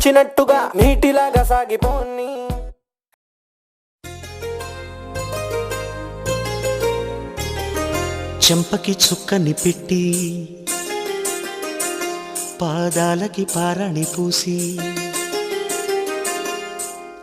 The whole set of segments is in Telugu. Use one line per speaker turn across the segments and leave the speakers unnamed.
నచ్చినట్టుగా నీటిలాగా సాగిపోని.
చెంపకి చుక్కని పెట్టి పాదాలకి పారాణి పూసి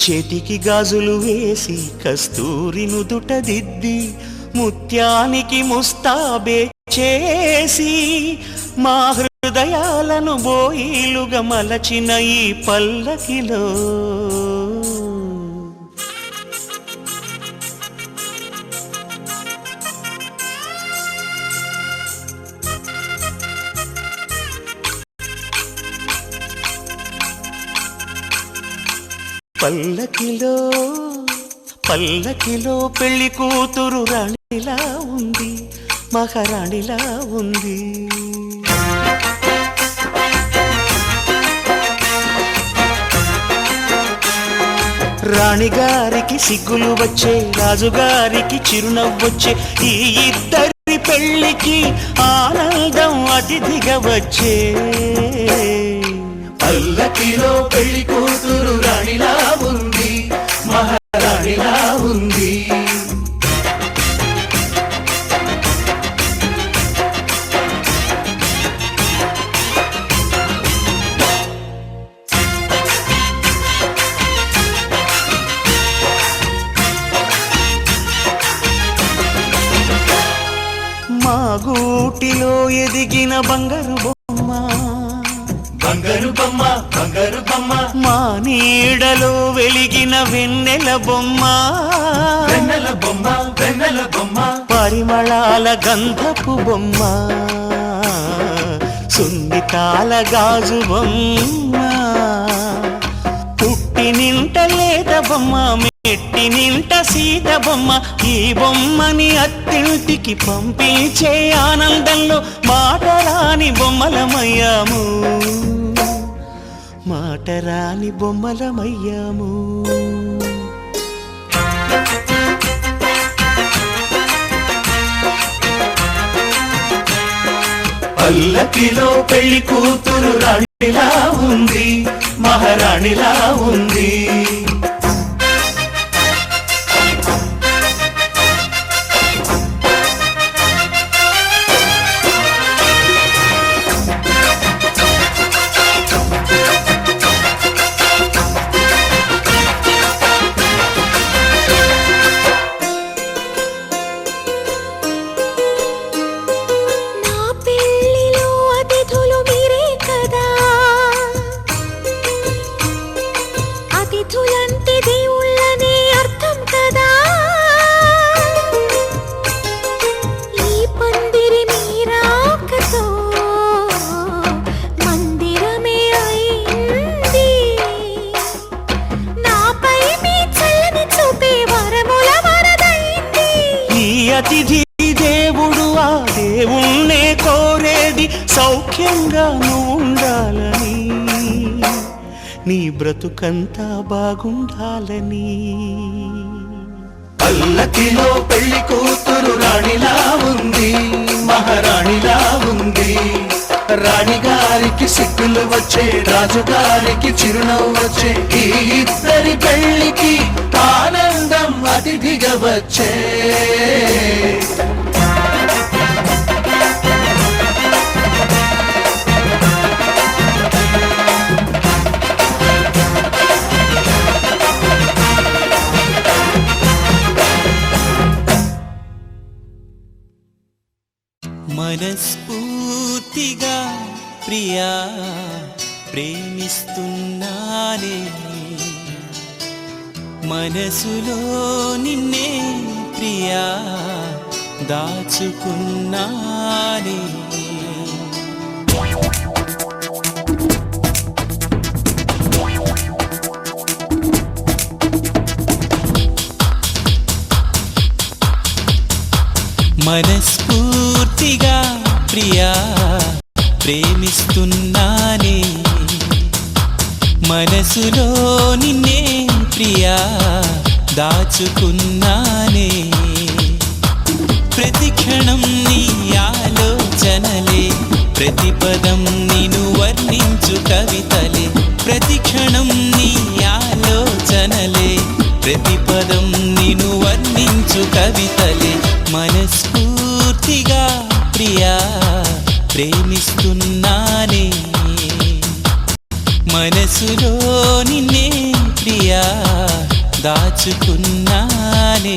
చేతికి గాజులు వేసి కస్తూరి నుదుట దిద్ది ముత్యానికి ముస్తాబే చేసి మా హృదయాలను బోయిలుగా మలచిన ఈ పల్లకిలో పల్లకిలో పల్లకిలో పెళ్లి కూతురు రాణిలా ఉంది, మహారాణిలా ఉంది. రాణిగారికి సిగ్గులు వచ్చే, రాజుగారికి చిరునవ్వొచ్చే, ఈ ఇద్దరి పెళ్లికి ఆనందం అతిథిగా వచ్చే.
పల్లకిలో పెళ్లి కూతురు రాణిలా ఉంది, మహారాణిలా ఉంది.
మా గూటిలో ఎదిగిన బంగారు బొమ్మ,
బంగారు బొమ్మ, బంగారు బొమ్మ,
మా నీడలో వెలిగిన వెన్నెల బొమ్మ,
వెన్నెల బొమ్మ, వెన్నెల బొమ్మ,
పరిమళాల గంధపు బొమ్మ, సున్నితాల గాజు బొమ్మ, పుట్టి నింట లేత బొమ్మ, మెట్టి నింట సీత బొమ్మ. ఈ బొమ్మని అత్తింటికి పంపించే ఆనందంలో మాటరాని బొమ్మలమయ్యాము, మాటరాని బొమ్మలమయ్యాము.
పల్లకిలో పెళ్లి కూతురు రాణిలా ఉంది, మహారాణిలా ఉంది.
అతిథి దేవుడు ఆ దేవుణ్ణే కోరేది సౌఖ్యంగా నువ్వు ఉండాలని, నీ బ్రతుకంతా బాగుండాలని.
పల్లకిలో పెళ్లి కూతురు రాణిలా ఉంది, మహారాణిలా ఉంది. రాణిగారికి సిగ్గులు వచ్చే, రాజుగారికి చిరునవ్వు వచ్చే, ఈ ఇద్దరి పెళ్లికి ఆనందం అతిథిగా వచ్చే.
మనస్ఫూర్తిగా ప్రియా ప్రేమిస్తున్నానే, మనసులో నిన్నే ప్రియా దాచుకున్నానే. మనస్ఫూర్తిగా ప్రియా ప్రేమిస్తున్నానే, మనసులో నిన్నే ప్రియా దాచుకున్నానే. ప్రతి క్షణం నీ ఆలోచనలే, ప్రతి పదం నిన్ను వర్ణించు కవితలే, ప్రతి క్షణం మనస్ఫూర్తిగా ప్రియా ప్రేమిస్తున్నానే మనసులో నిన్నే ప్రియా దాచుకున్నానే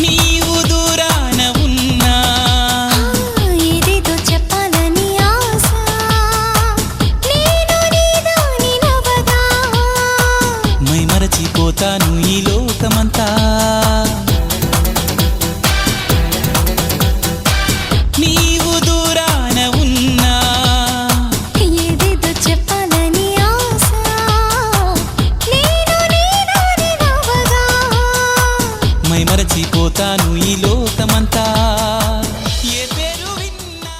నీవు దూరాన ఉన్నా
ఏదేదో చెప్పాలని ఆశ నేను నీదాని నవగా
మై మరచిపోతాను ఈ లోకమంతా నీవు దూరాన ఉన్నా
ఏదేదో చెప్పాలని ఆశ నేను నీదాని నవగా
మై మరచిపోతాను ఈ లోకమంతా ఏ పేరు విన్నా